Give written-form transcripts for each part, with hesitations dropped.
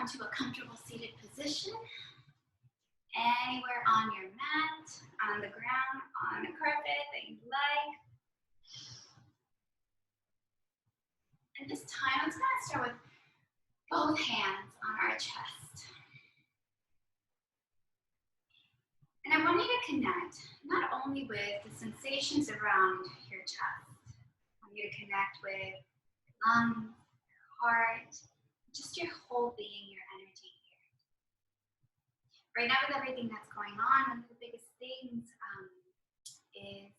come to a comfortable seated position, anywhere on your mat, on the ground, on a carpet that you like. And this time, let's start with both hands on our chest. And I want you to connect not only with the sensations around your chest. I want you to connect with your lungs, your heart, just your whole being, your energy here. Right now, with everything that's going on, one of the biggest things is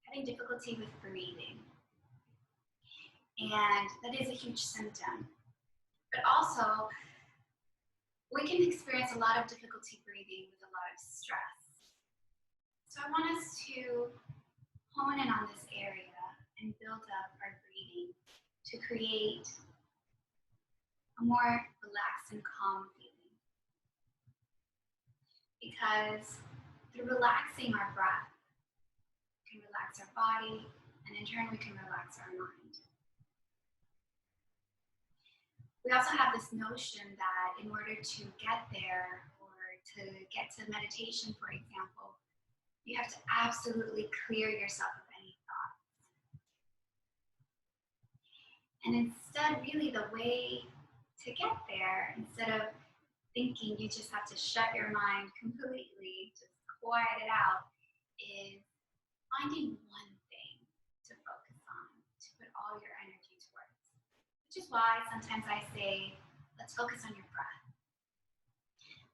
having difficulty with breathing. And that is a huge symptom. But also, we can experience a lot of difficulty breathing with a lot of stress. So I want us to hone in on this area and build up our breathing to create a more relaxed and calm feeling. Because through relaxing our breath, we can relax our body, and in turn we can relax our mind. We also have this notion that in order to get there, or to get to meditation, for example, you have to absolutely clear yourself of any thoughts. And instead, really the way to get there, instead of thinking you just have to shut your mind completely, just quiet it out, is finding one thing to focus on, to put all your energy towards. Which is why sometimes I say, let's focus on your breath.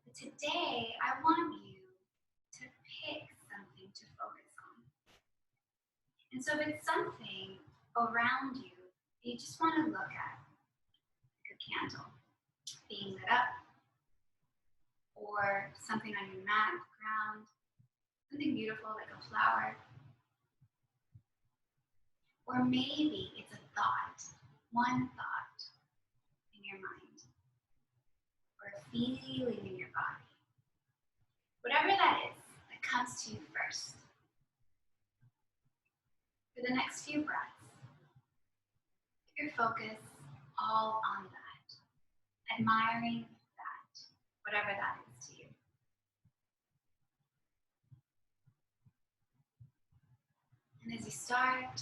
But today, I want you to pick something to focus on. And so if it's something around you that you just want to look at, like a candle being lit up, or something on your mat, ground, something beautiful like a flower, or maybe it's a thought, one thought in your mind, or a feeling in your body. Whatever that is that comes to you first. For the next few breaths, put your focus all on that, admiring that, whatever that is to you. And as you start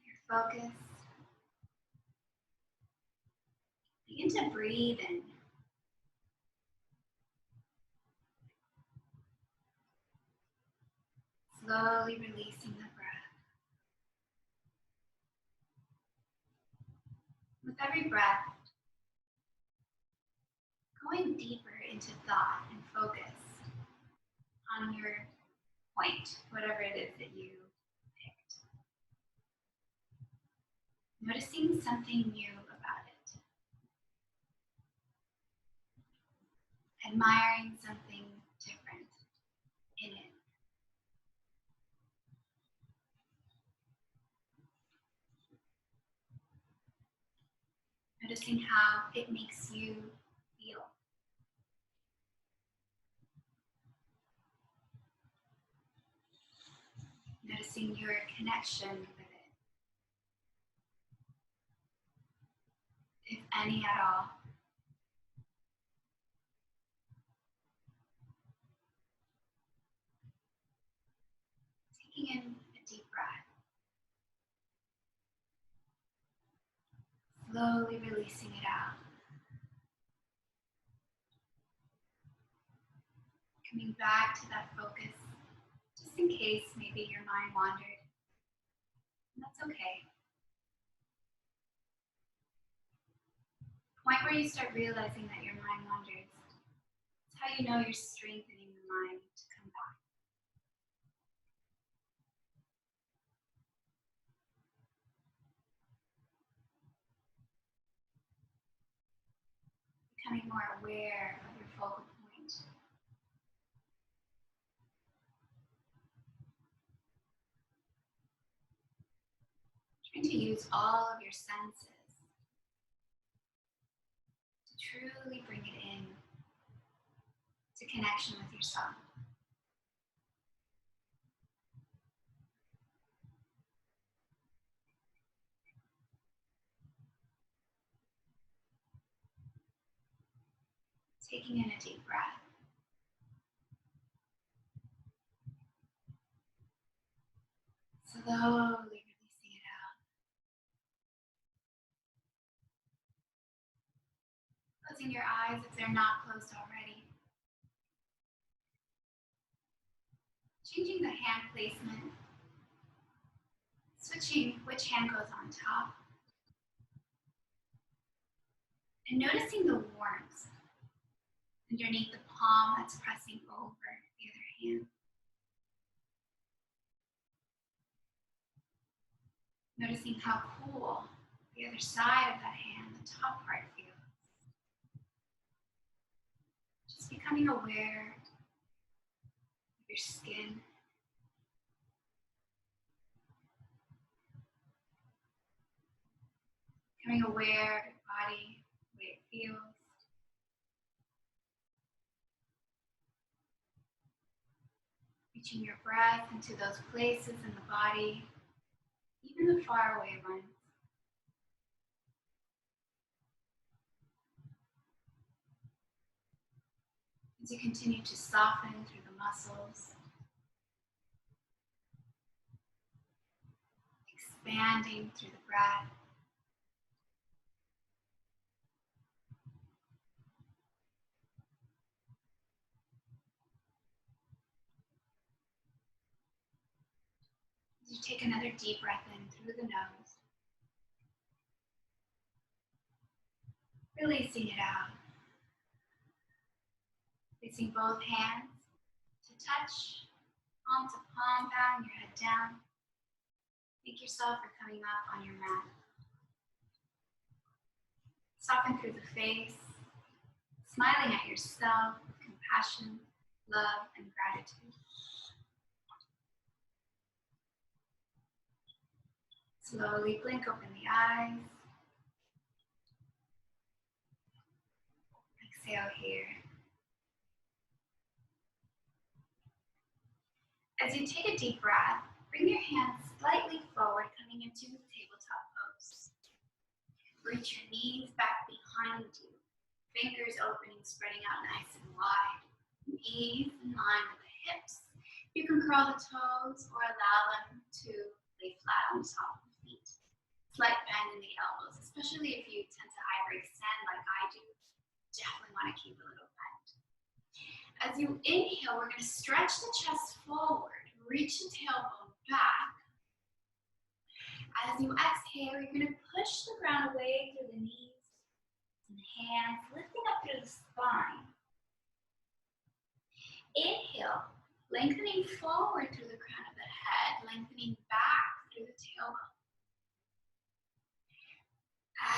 your focus, begin to breathe in. Slowly releasing the breath. With every breath, going deeper into thought and focus on your point, whatever it is that you picked. Noticing something new about it. Admiring something different in it. Noticing how it makes you feel. Noticing your connection with it, if any at all. Taking in a deep breath. Slowly releasing it out. Coming back to that focus, just in case maybe your mind wandered. And that's okay. The point where you start realizing that your mind wanders, it's how you know you're strengthening the mind to come back. Becoming more aware of your focal point. Trying to use all of your senses to truly bring it in to connection with yourself. Taking in a deep breath. Slowly releasing it out. Closing your eyes if they're not closed already. Changing the hand placement. Switching which hand goes on top. And noticing the warmth underneath the palm that's pressing over the other hand. Noticing how cool the other side of that hand, the top part, feels. Just becoming aware of your skin. Becoming aware of your body, the way it feels. Reaching your breath into those places in the body, even the faraway ones. As you continue to soften through the muscles, expanding through the breath. As you take another deep breath in through the nose, releasing it out. Placing both hands to touch, palm to palm, bowing your head down. Thank yourself for coming up on your mat. Soften through the face, smiling at yourself with compassion, love, and gratitude. Slowly blink open the eyes. Exhale here. As you take a deep breath, bring your hands slightly forward, coming into the tabletop pose. Reach your knees back behind you, fingers opening, spreading out nice and wide. Knees in line with the hips. You can curl the toes or allow them to lay flat on top of the feet. Slight bend in the elbows, especially if you tend to hyperextend like I do. Definitely want to keep a little bend. As you inhale, we're going to stretch the chest forward, reach the tailbone back. As you exhale, you're going to push the ground away through the knees and hands, lifting up through the spine. Inhale, lengthening forward through the crown of the head, lengthening back through the tailbone.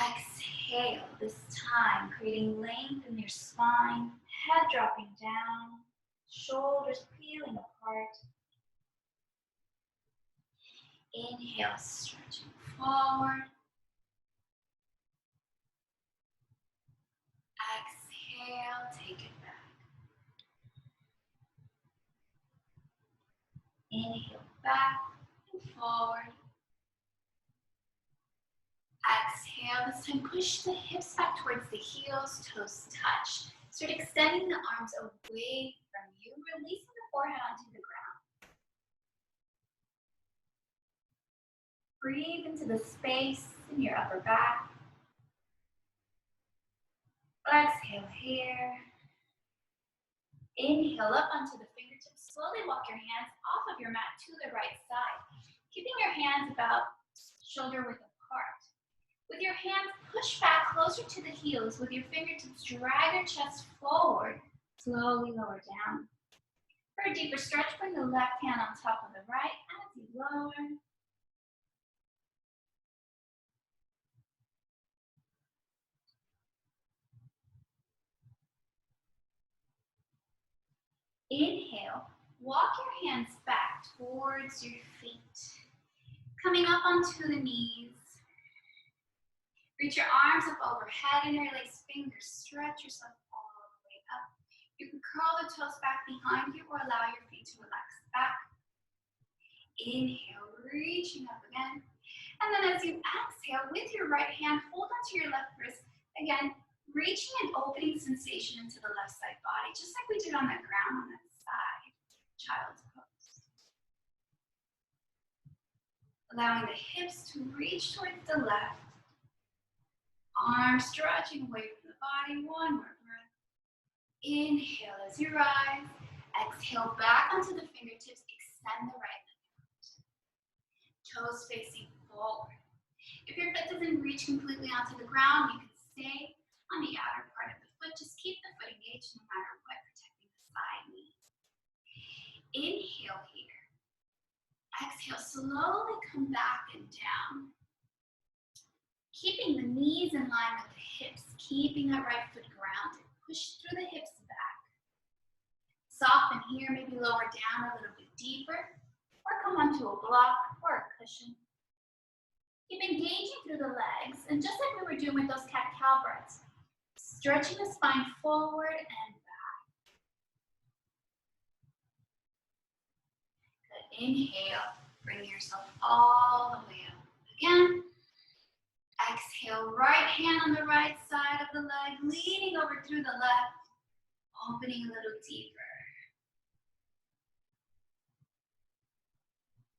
Exhale, this time creating length in your spine, head dropping down, shoulders peeling apart. Inhale, stretching forward. Exhale, take it back. Inhale, back and forward. Exhale, this time push the hips back towards the heels, toes touch. Start extending the arms away from you, releasing the forehead onto the ground. Breathe into the space in your upper back. Exhale here. Inhale up onto the fingertips. Slowly walk your hands off of your mat to the right side, keeping your hands about shoulder width apart. With your hands, push back closer to the heels. With your fingertips, drag your chest forward. Slowly lower down. For a deeper stretch, bring the left hand on top of the right as you lower. Inhale, walk your hands back towards your feet. Coming up onto the knees. Reach your arms up overhead, interlace fingers, stretch yourself all the way up. You can curl the toes back behind you or allow your feet to relax back. Inhale, reaching up again. And then as you exhale, with your right hand, hold onto your left wrist. Again, reaching an opening sensation into the left side body, just like we did on the ground on that side, child's pose. Allowing the hips to reach towards the left, arms stretching away from the body. One more breath. Inhale as you rise. Exhale back onto the fingertips. Extend the right leg out. Toes facing forward. If your foot doesn't reach completely onto the ground, you can stay on the outer part of the foot. Just keep the foot engaged no matter what, protecting the side knee. Inhale here. Exhale, slowly come back and down. Keeping the knees in line with the hips, keeping that right foot grounded. Push through the hips back. Soften here, maybe lower down a little bit deeper, or come onto a block or a cushion. Keep engaging through the legs, and just like we were doing with those cat-cow breaths, stretching the spine forward and back. Good. Inhale, bring yourself all the way up. Again. Exhale, right hand on the right side of the leg, leaning over through the left, opening a little deeper.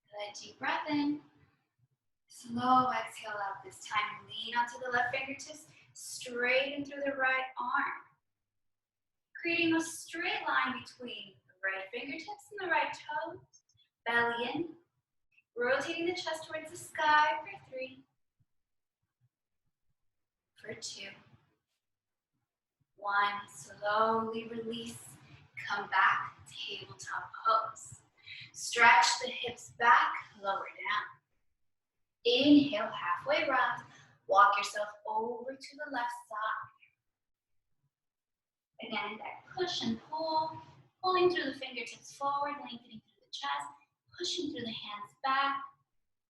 Good, deep breath in. Slow exhale out this time. Lean onto the left fingertips, straighten through the right arm. Creating a straight line between the right fingertips and the right toes. Belly in. Rotating the chest towards the sky for 3. For 2. 1. Slowly release. Come back, tabletop pose. Stretch the hips back, lower down. Inhale, halfway round. Walk yourself over to the left side. Again, that push and pull. Pulling through the fingertips forward, lengthening through the chest. Pushing through the hands back.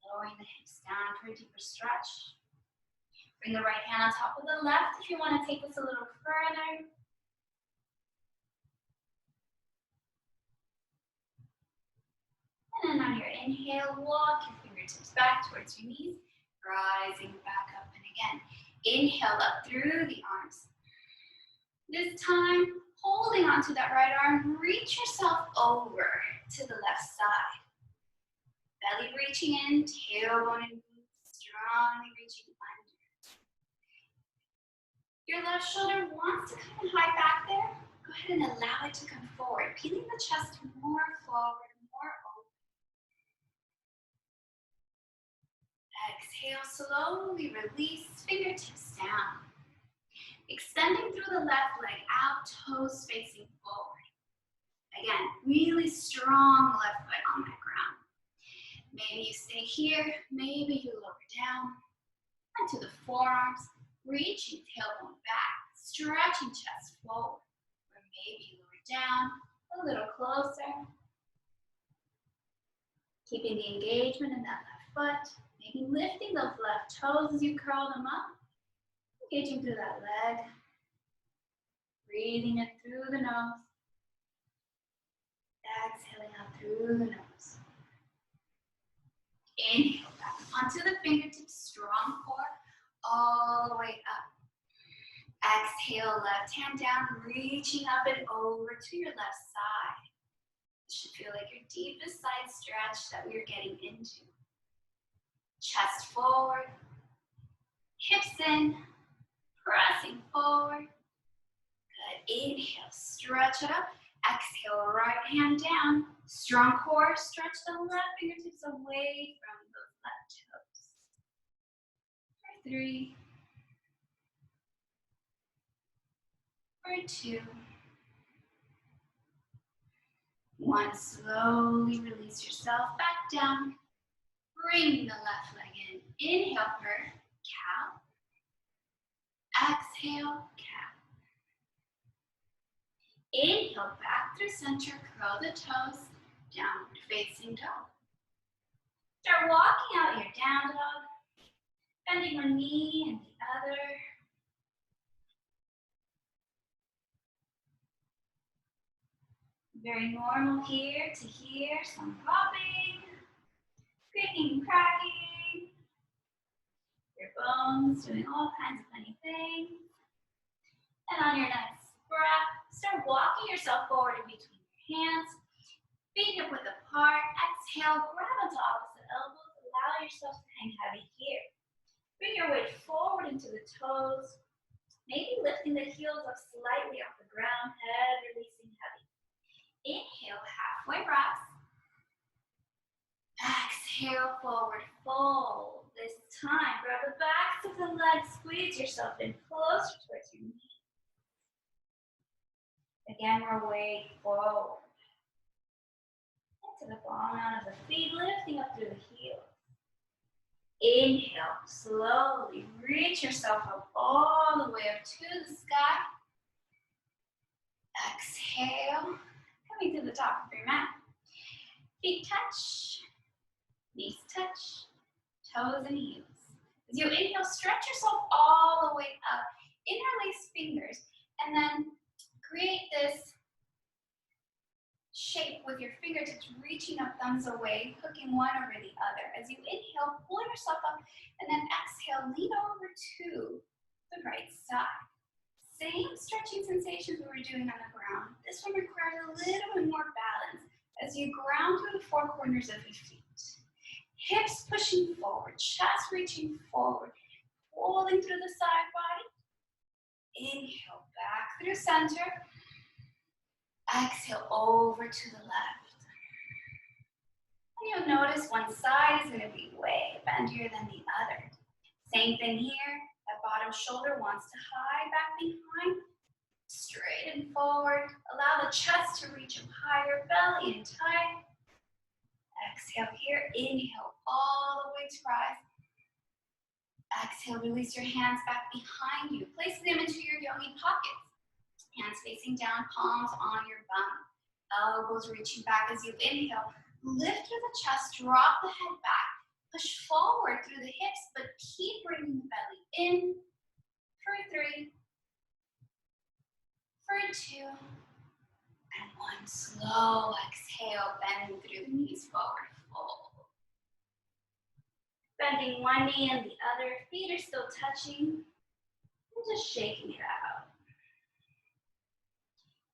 Lowering the hips down for a deeper stretch. Bring the right hand on top of the left if you want to take this a little further. And then on your inhale, walk your fingertips back towards your knees, rising back up. And again, inhale up through the arms. This time, holding onto that right arm, reach yourself over to the left side. Belly reaching in, tailbone and glutes strongly reaching under. Your left shoulder wants to come high back there. Go ahead and allow it to come forward, peeling the chest more forward, more open. Exhale, slowly release, fingertips down. Extending through the left leg out, toes facing forward. Again, really strong left foot on that ground. Maybe you stay here, maybe you lower down onto the forearms. Reaching tailbone back, stretching chest forward, or maybe lower down, a little closer. Keeping the engagement in that left foot, maybe lifting those left toes as you curl them up, engaging through that leg, breathing it through the nose, exhaling out through the nose. Inhale back onto the fingertips, strong core. All the way up. Exhale, left hand down, reaching up and over to your left side. This should feel like your deepest side stretch that we're getting into. Chest forward, hips in, pressing forward. Good. Inhale, stretch it up. Exhale, right hand down. Strong core, stretch the left fingertips away from those left toes. 3, or 2. 1, slowly release yourself back down. Bring the left leg in. Inhale for cow. Exhale, cow. Inhale back through center, curl the toes, downward facing dog. Start walking out your down dog. Bending one knee and the other. Very normal here to hear some popping, creaking and cracking. Your bones doing all kinds of funny things. And on your next breath, start walking yourself forward in between your hands. Feet hip width apart. Exhale, grab onto opposite elbows. Allow yourself to hang heavy here. Bring your weight forward into the toes. Maybe lifting the heels up slightly off the ground. Head releasing heavy. Inhale, halfway rise. Exhale, forward fold. This time, grab the backs of the legs. Squeeze yourself in closer towards your knees. Again, more weight forward. To the ball out of the feet, lifting up through the heels. Inhale, slowly reach yourself up all the way up to the sky. Exhale, coming to the top of your mat. Feet touch, knees touch, toes and heels. As you inhale, stretch yourself all the way up. Interlace fingers, and then create this shape with your fingertips reaching up, thumbs away, hooking one over the other. As you inhale, pull yourself up, and then exhale, lean over to the right side. Same stretching sensations we were doing on the ground. This one requires a little bit more balance as you ground through the four corners of your feet. Hips pushing forward, chest reaching forward, holding through the side body. Inhale, back through center. Exhale over to the left. And you'll notice one side is going to be way bendier than the other. Same thing here. That bottom shoulder wants to high back behind. Straight and forward. Allow the chest to reach up higher, belly in tight. Exhale here. Inhale all the way to rise. Exhale, release your hands back behind you. Place them into your yogi pockets. Hands facing down, palms on your bum. Elbows reaching back as you inhale. Lift through the chest, drop the head back. Push forward through the hips, but keep bringing the belly in. For 3, for 2, and 1. Slow exhale, bend through the knees forward, fold. Bending one knee and the other, feet are still touching. And just shaking it out.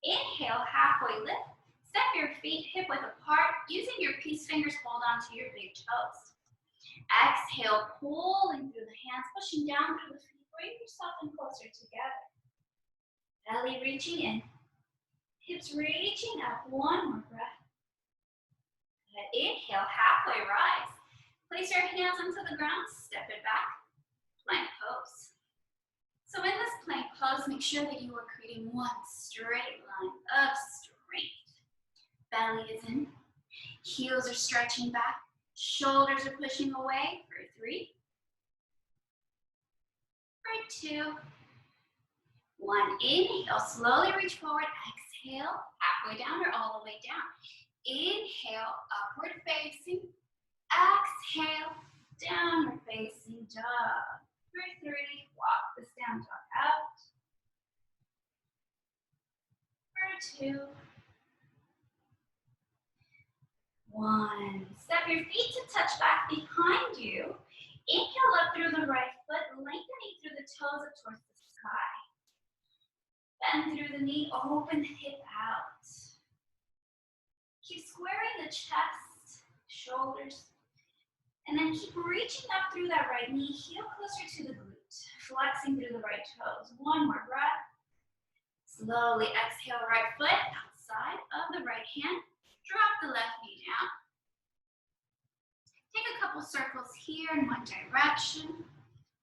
Inhale, halfway lift. Step your feet hip width apart. Using your peace fingers, hold on to your big toes. Exhale, pulling through the hands, pushing down through the feet. Bring yourself in closer together. Belly reaching in. Hips reaching up. One more breath. Good. Inhale, halfway rise. Place your hands onto the ground. Step it back. Plank pose. So in this plank pose, make sure that you are creating one straight line up straight. Belly is in. Heels are stretching back. Shoulders are pushing away. For 3, for 2, 1. Inhale, slowly reach forward. Exhale, halfway down or all the way down. Inhale, upward facing. Exhale, downward facing dog. For 3, walk this down dog out. For 2, 1. Step your feet to touch back behind you. Inhale up through the right foot, lengthening through the toes up towards the sky. Bend through the knee, open the hip out. Keep squaring the chest, shoulders, and then keep reaching up through that right knee, heel closer to the glute, flexing through the right toes. One more breath. Slowly exhale, right foot outside of the right hand. Drop the left knee down. Take a couple circles here in one direction.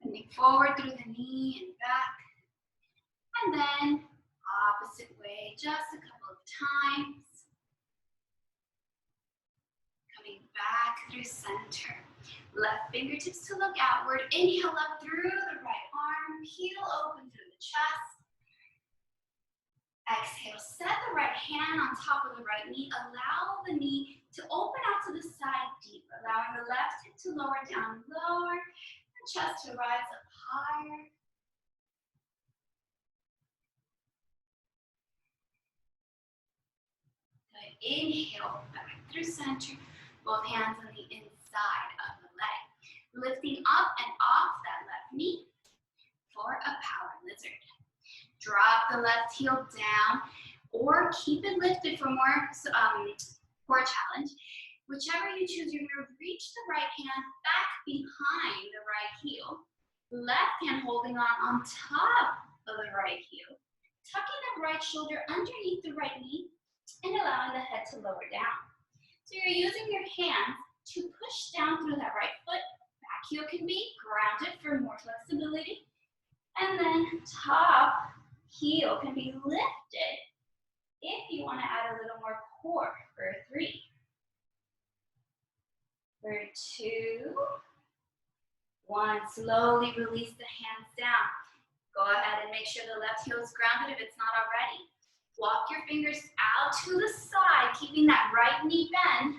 Bending forward through the knee and back. And then opposite way, just a couple of times. Coming back through center. Left fingertips to look outward. Inhale up through the right arm. Heel open through the chest. Exhale, set the right hand on top of the right knee. Allow the knee to open out to the side deep. Allowing the left hip to lower down lower. The chest to rise up higher. Good. Inhale, back through center. Both hands on the inside of the leg. Lifting up and off that left knee for a power lizard. Drop the left heel down or keep it lifted for more core challenge. Whichever you choose, you're going to reach the right hand back behind the right heel. Left hand holding on top of the right heel. Tucking the right shoulder underneath the right knee and allowing the head to lower down. So you're using your hands to push down through that right foot. Back heel can be grounded for more flexibility. And then top heel can be lifted if you want to add a little more core for 3. For 2. 1. Slowly release the hands down. Go ahead and make sure the left heel is grounded if it's not already. Walk your fingers out to the side, keeping that right knee bend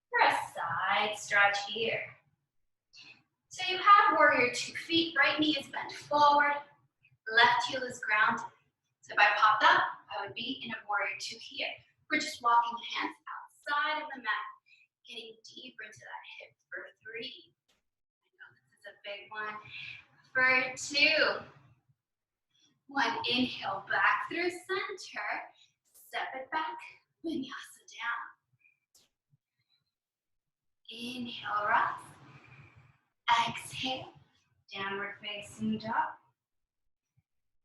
for a side stretch here. So you have warrior 2 feet, right knee is bent forward, left heel is grounded. So if I popped up, I would be in a warrior 2 here. We're just walking the hands outside of the mat, getting deeper into that hip for 3. I know this is a big one. For 2. 1, inhale back through center, step it back, vinyasa down. Inhale, rise. Exhale, downward facing dog.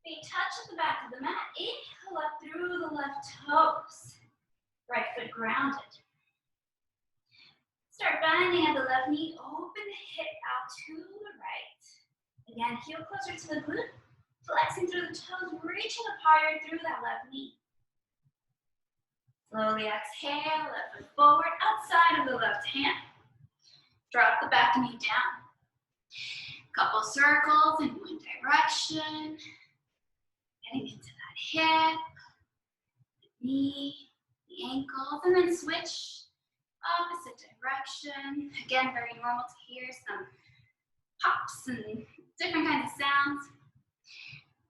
Feet touch at the back of the mat. Inhale up through the left toes. Right foot grounded. Start bending at the left knee. Open the hip out to the right. Again, heel closer to the glute. Flexing through the toes, reaching up higher through that left knee. Slowly exhale, left foot forward, outside of the left hand. Drop the back knee down. Couple circles in one direction. Getting into that hip, the knee, the ankles, and then switch opposite direction. Again, very normal to hear some pops and different kinds of sounds.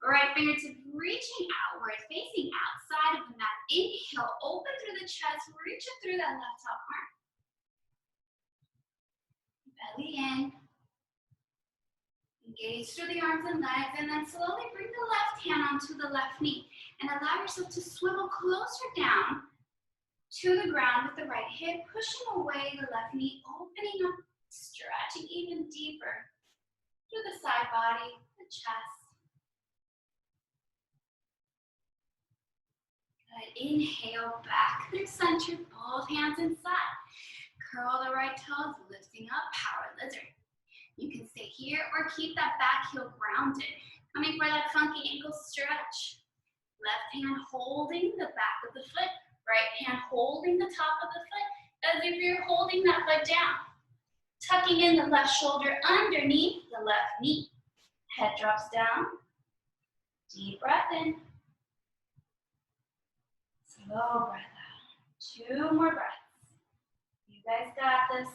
Right fingertips reaching outward, facing outside of the mat. Inhale, open through the chest, reach up through that left top arm. Belly in. Engage through the arms and legs, and then slowly bring the left hand onto the left knee. And allow yourself to swivel closer down to the ground with the right hip, pushing away the left knee, opening up, stretching even deeper through the side body, the chest. Good. Inhale back through center, both hands inside. Curl the right toes, lifting up, power lizard. You can stay here or keep that back heel grounded. Coming for that funky ankle stretch. Left hand holding the back of the foot, right hand holding the top of the foot as if you're holding that foot down. Tucking in the left shoulder underneath the left knee. Head drops down. Deep breath in. Slow breath out. 2 more breaths. You guys got this.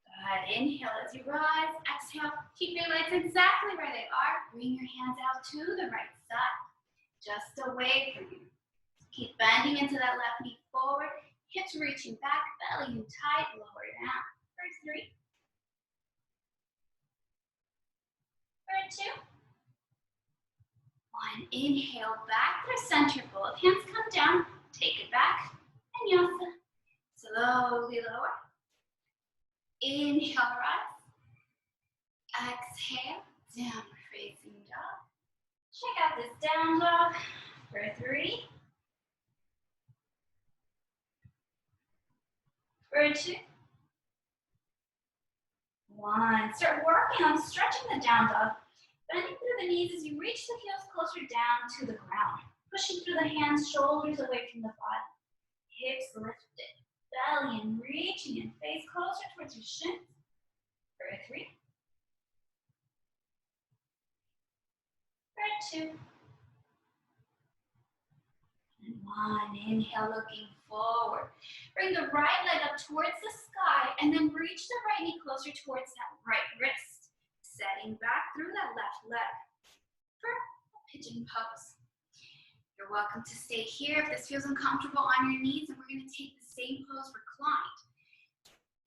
Good. Inhale as you rise. Exhale. Keep your legs exactly where they are. Bring your hands out to the right side. Just away from you. Keep bending into that left knee forward. Hips reaching back. Belly in tight. Lower down. For 3. For 2. 1. Inhale back through center. Both hands come down. Take it back. Vinyasa. Slowly lower. Inhale, rise. Exhale, downward facing dog. Check out this down dog for 3. For 2. 1. Start working on stretching the down dog. Bending through the knees as you reach the heels closer down to the ground. Pushing through the hands, shoulders away from the body. Hips lifted. Belly and reaching and face closer towards your shins. For 3. For 2. And 1. Inhale, looking forward. Bring the right leg up towards the sky and then reach the right knee closer towards that right wrist. Setting back through that left leg for a pigeon pose. You're welcome to stay here if this feels uncomfortable on your knees, and we're going to take the same pose reclined.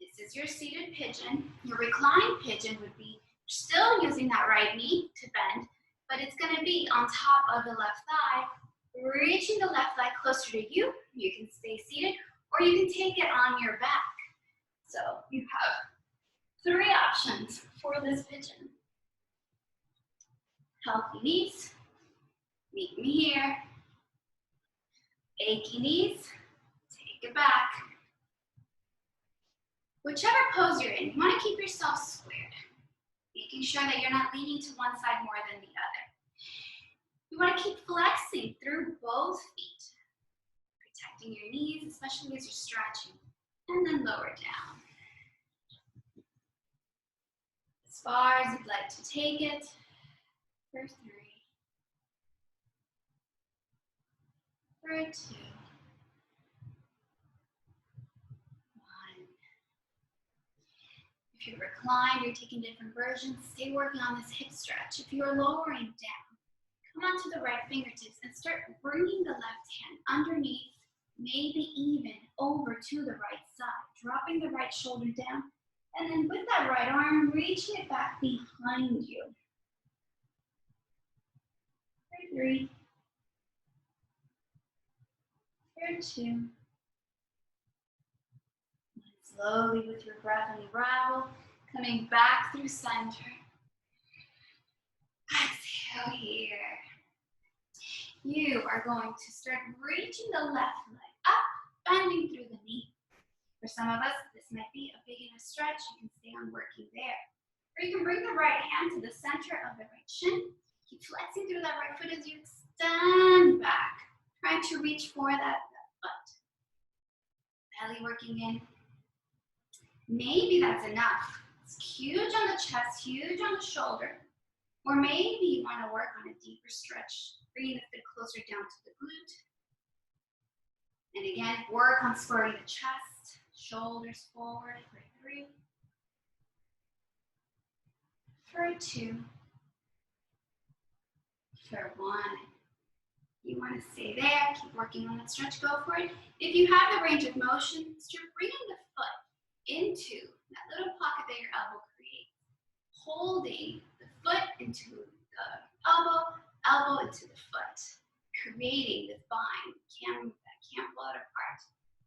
This is your seated pigeon. Your reclined pigeon would be Still using that right knee to bend, but it's going to be on top of the left thigh, reaching the left leg closer to you. You can stay seated, or you can take it on your back. So you have 3 options for this pigeon. Healthy knees, meet me here. Achy knees, take it back. Whichever pose you're in, you want to keep yourself squared, making sure that you're not leaning to one side more than the other. You want to keep flexing through both feet, protecting your knees, especially as you're stretching, and then lower down. As far as you'd like to take it, for 3, for 2, 1. If you're reclined, you're taking different versions, stay working on this hip stretch. If you're lowering down, come onto the right fingertips and start bringing the left hand underneath, maybe even over to the right side, dropping the right shoulder down, and then with that right arm, reaching it back behind you. For 3, for 2. Slowly with your breath unravel, coming back through center. Exhale here. You are going to start reaching the left leg up, bending through the knee. For some of us, this might be a big enough stretch. You can stay on working there. Or you can bring the right hand to the center of the right shin. Keep flexing through that right foot as you extend back, trying to reach for that foot. Belly working in. Maybe that's enough. It's huge on the chest, huge on the shoulder. Or maybe you want to work on a deeper stretch, bringing the foot closer down to the glute. And again, work on squaring the chest, shoulders forward for 3, for 2, for 1. You want to stay there, keep working on that stretch, go for it. If you have the range of motion, start bringing the foot into that little pocket that your elbow creates, holding the foot into the elbow, elbow into the foot, creating the spine that can't float apart.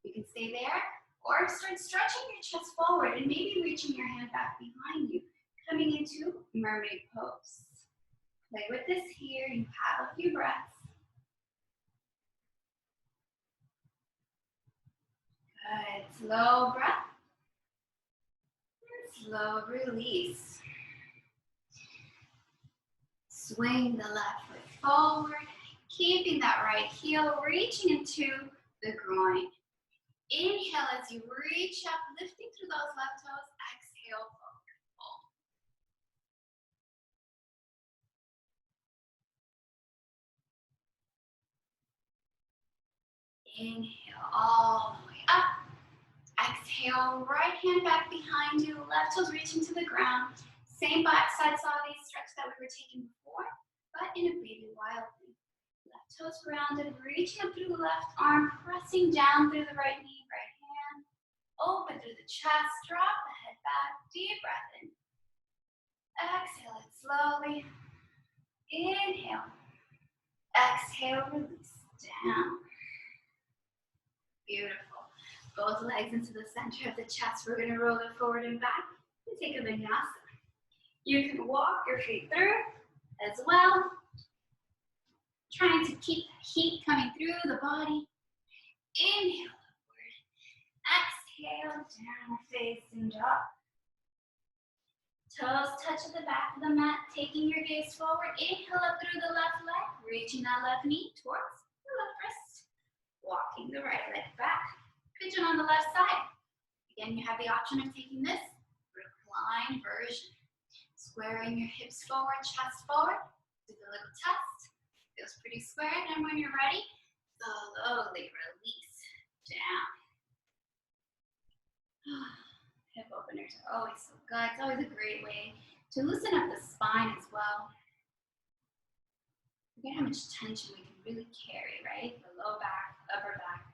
You can stay there, or start stretching your chest forward and maybe reaching your hand back behind you, coming into mermaid pose. Play with this here. You have a few breaths. Good. Slow breath. Slow release. Swing the left foot forward, keeping that right heel reaching into the groin. Inhale as you reach up, lifting through those left toes. Exhale, forward fold. Inhale all the way up. Exhale, right hand back behind you, left toes reaching to the ground. Same backside saw stretch that we were taking before, but in a baby wildly. Left toes grounded, reaching up through the left arm, pressing down through the right knee, right hand. Open through the chest, drop the head back, deep breath in. Exhale it slowly. Inhale. Exhale, release down. Beautiful. Both legs into the center of the chest. We're going to roll it forward and back and take a vinyasa. You can walk your feet through as well. Trying to keep heat coming through the body. Inhale upward. Exhale down, facing dog. Toes touch at the back of the mat, taking your gaze forward. Inhale up through the left leg, reaching that left knee towards the left wrist. Walking the right leg back. Pigeon on the left side. Again, you have the option of taking this recline version. Squaring your hips forward, chest forward. Do the little test. Feels pretty squared, and when you're ready, slowly release down. Hip openers are always so good. It's always a great way to loosen up the spine as well. Forget how much tension we can really carry, right? The low back, upper back.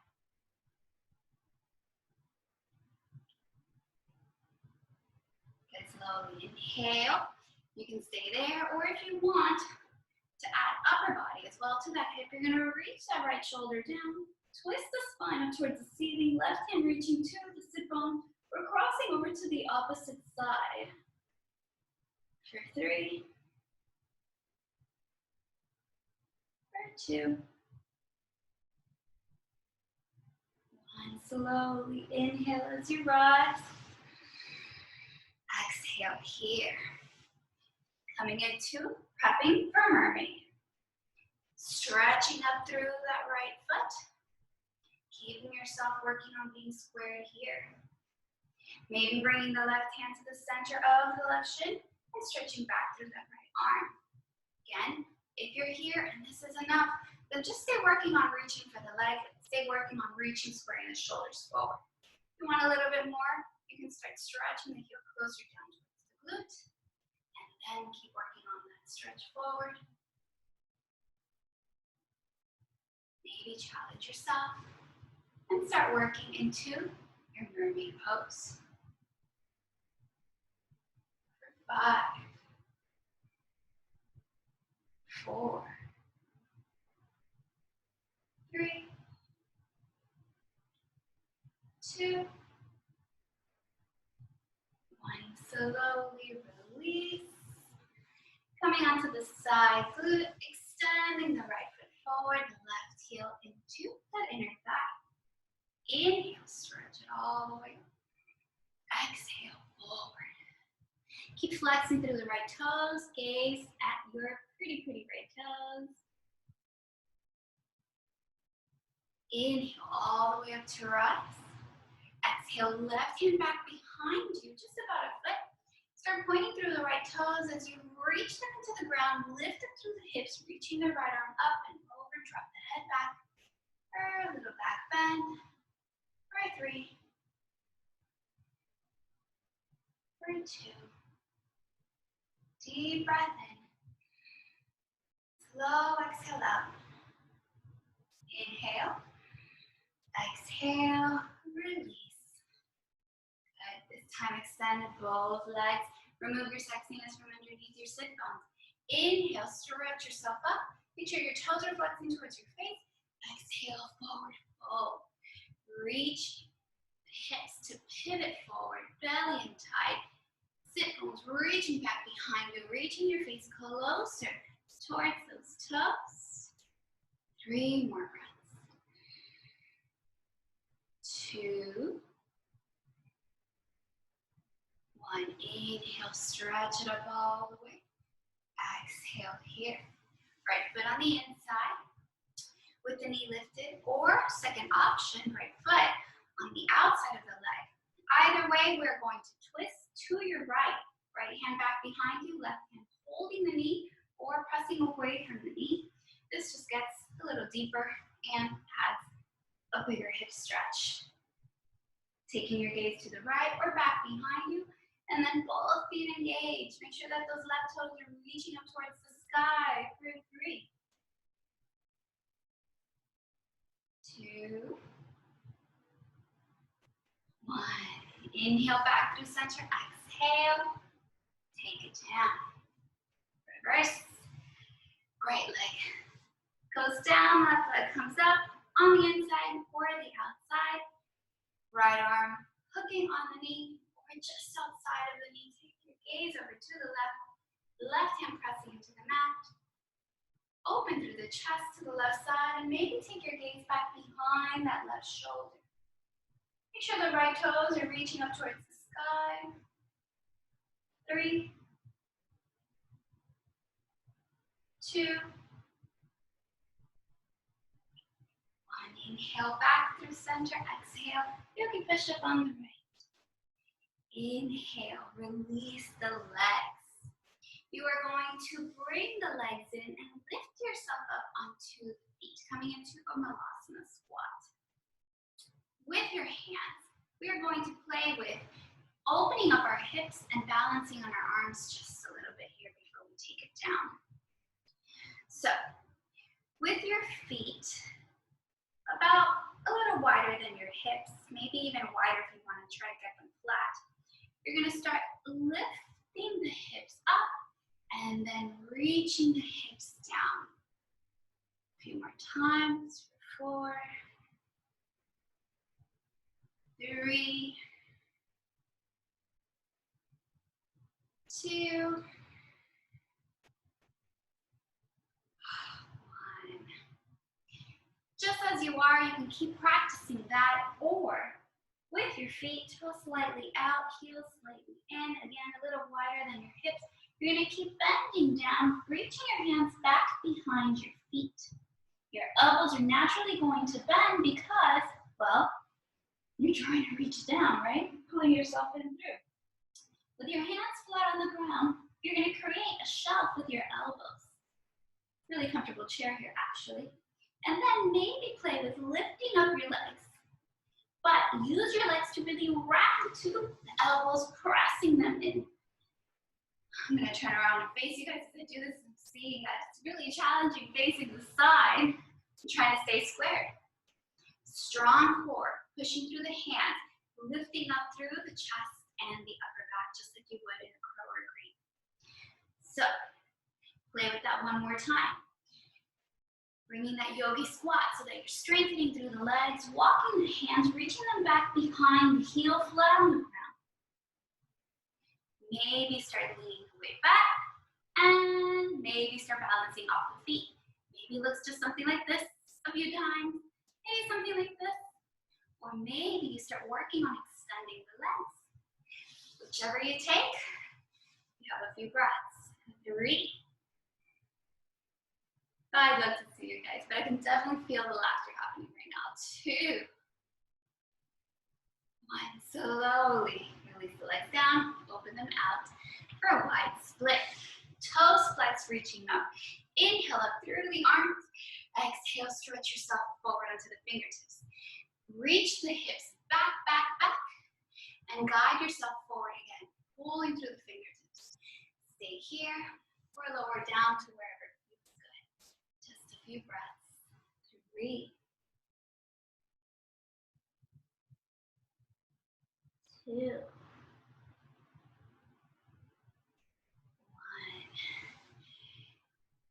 Good, slowly inhale. You can stay there, or if you want to add upper body as well to that hip, you're going to reach that right shoulder down, twist the spine up towards the ceiling, left hand reaching to the sit bone. We're crossing over to the opposite side. For 3, for 2, 1. Slowly inhale as you rise. Exhale here. Coming into prepping for mermaid. Stretching up through that right foot. Keeping yourself working on being squared here. Maybe bringing the left hand to the center of the left shin and stretching back through that right arm. Again, if you're here and this is enough, then just stay working on reaching for the leg. Stay working on reaching, squaring the shoulders forward. If you want a little bit more, you can start stretching the heel closer down towards the glute. And then keep working on that stretch forward. Maybe challenge yourself and start working into your mermaid pose. For 5, 4, 3, 2, 1. Slowly release. Coming onto the side glute, extending the right foot forward, the left heel into that inner thigh. Inhale, stretch it all the way up. Exhale, forward. Keep flexing through the right toes. Gaze at your pretty right toes. Inhale all the way up to rise. Exhale, left hand back behind you, just about a foot. Start pointing through the right toes as you reach them into the ground. Lift up through the hips, reaching the right arm up and over. Drop the head back. A little back bend. For 3, for 2. Deep breath in. Slow exhale out. Inhale. Exhale. Release. Good. This time extend both legs. Remove your sexiness from underneath your sit bones. Inhale. Stretch yourself up. Make sure your toes are flexing towards your face. Exhale. Forward fold. Reach the hips to pivot forward. Belly in tight. Sit bones reaching back behind you, reaching your face closer towards those toes. 3 more breaths. 2, 1. Inhale, stretch it up all the way. Exhale here. Right foot on the inside with the knee lifted, or second option, right foot on the outside of the leg. Either way, we're going to twist to your right. Right hand back behind you, left hand holding the knee or pressing away from the knee. This just gets a little deeper and adds a bigger hip stretch. Taking your gaze to the right or back behind you, and then both feet engaged. Make sure that those left toes are reaching up towards the sky. For 3, 2, 1. Inhale back through center. Exhale. Take it down. Reverse. Right leg goes down, left leg comes up on the inside or the outside. Right arm hooking on the knee or just outside of the knee. Take your gaze over to the left. Left hand pressing into the mat. Open through the chest to the left side and maybe take your gaze back behind that left shoulder. Make sure the right toes are reaching up towards the sky. 3, 2, 1. Inhale back through center. Exhale. Yogi push-up on the right. Inhale. Release the legs. You are going to bring the legs in and lift yourself up onto the feet, coming into a Malasana squat. With your hands, we are going to play with opening up our hips and balancing on our arms just a little bit here before we take it down. So, with your feet about a little wider than your hips, maybe even wider if you want to try to get them flat, you're going to start lifting the hips up And then reaching the hips down. A few more times. 4, 3, 2, 1. Just as you are, you can keep practicing that, or with your feet, toe slightly out, heels slightly in, again a little wider than your hips. You're going to keep bending down, reaching your hands back behind your feet. Your elbows are naturally going to bend because, well, you're trying to reach down, right? Pulling yourself in through. With your hands flat on the ground, you're going to create a shelf with your elbows. Really comfortable chair here, actually. And then maybe play with lifting up your legs. But use your legs to really wrap to the elbows, pressing them in. I'm going to turn around and face you guys as I do this and see that it's really challenging facing the side and trying to stay squared. Strong core, pushing through the hands, lifting up through the chest and the upper back, just like you would in a crow or green. So, play with that one more time. Bringing that yogi squat so that you're strengthening through the legs, walking the hands, reaching them back behind the heel, flat on the ground. Maybe start leaning the weight back, and maybe start balancing off the feet. Maybe it looks just something like this a few times, maybe something like this, or maybe you start working on extending the legs. Whichever you take, you have a few breaths. 3. I'd love to see you guys, but I can definitely feel the laughter happening right now. 2. 1. Slowly release the legs down, open them out for a wide split. Toes flex, reaching up. Inhale up through the arms. Exhale, stretch yourself forward onto the fingertips. Reach the hips back, back, back, and guide yourself forward again, pulling through the fingertips. Stay here or lower down to wherever feels good. Just a few breaths. 3, 2, 1.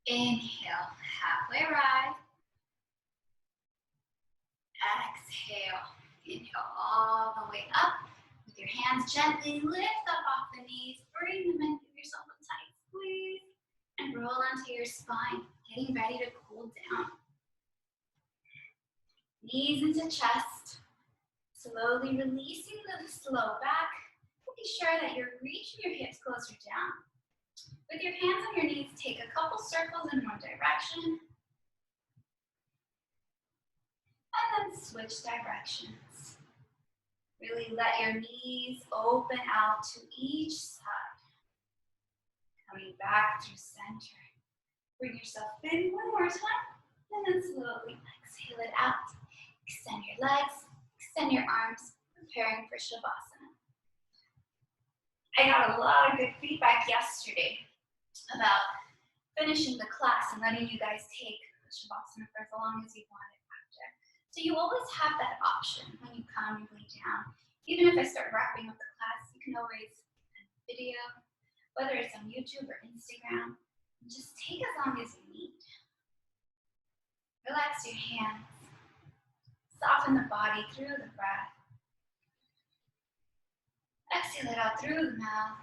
Inhale, halfway rise. Exhale, inhale all the way up. With your hands gently lift up off the knees, bring them in, give yourself a tight squeeze, and roll onto your spine, getting ready to cool down. Knees into chest, slowly releasing the low back, making sure that you're reaching your hips closer down. With your hands on your knees, take a couple circles in one direction, and then switch directions. Really let your knees open out to each side. Coming back through center. Bring yourself in one more time, and then slowly exhale it out. Extend your legs, extend your arms, preparing for Shavasana. I got a lot of good feedback yesterday about finishing the class and letting you guys take Shavasana for as long as you want it after. So you always have that option when you come and lay down. Even if I start wrapping up the class, you can always send a video, whether it's on YouTube or Instagram. Just take as long as you need. Relax your hands. Soften the body through the breath. Exhale it out through the mouth.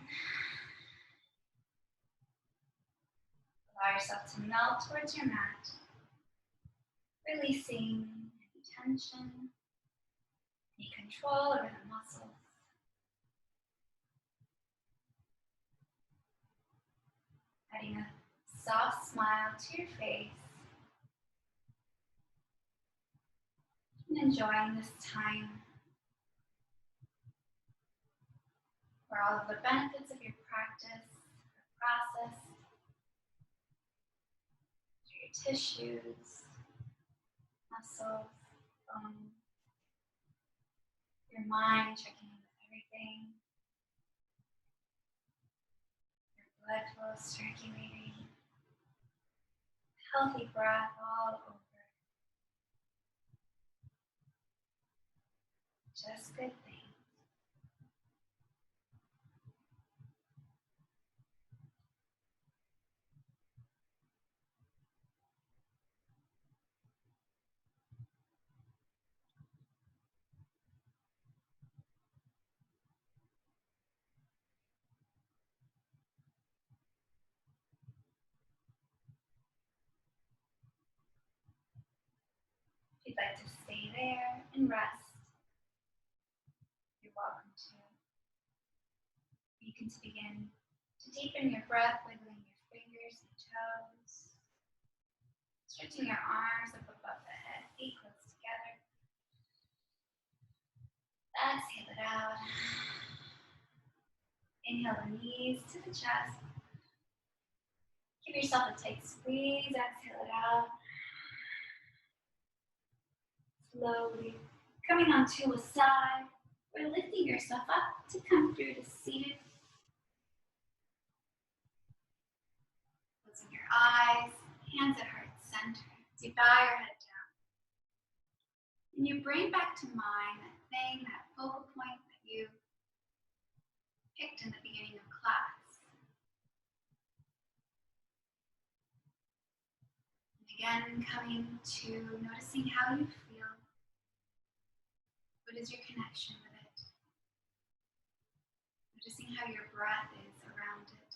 Allow yourself to melt towards your mat, releasing any tension, any control over the muscles. Adding a soft smile to your face. And enjoying this time where all of the benefits of your practice are processed through your tissues, muscles, bones, your mind checking in with everything, your blood flow circulating, healthy breath all over. Just good things. you'd like to stay there and rest, you're welcome to. You can begin to deepen your breath, wiggling your fingers and toes, stretching your arms up above the head, feet close together. Exhale it out. Inhale the knees to the chest. Give yourself a tight squeeze. Exhale it out. Slowly coming onto a side. Or lifting yourself up to come through to seated. Closing your eyes, hands at heart center. As you bow your head down. And you bring back to mind that thing, that focal point that you picked in the beginning of class. And again, coming to noticing how you feel. What is your connection with it? Noticing how your breath is around it.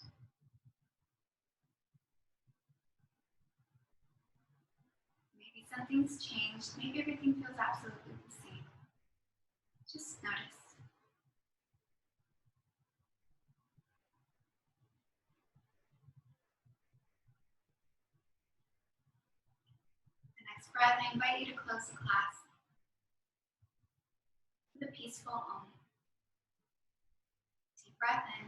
Maybe something's changed. Maybe everything feels absolutely the same. Just notice. The next breath, I invite you to close the class with a peaceful Om. Deep breath in.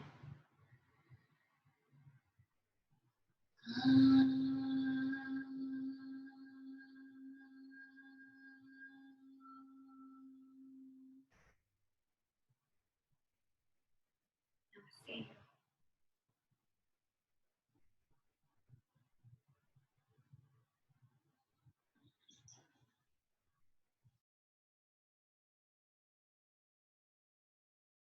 Namaste.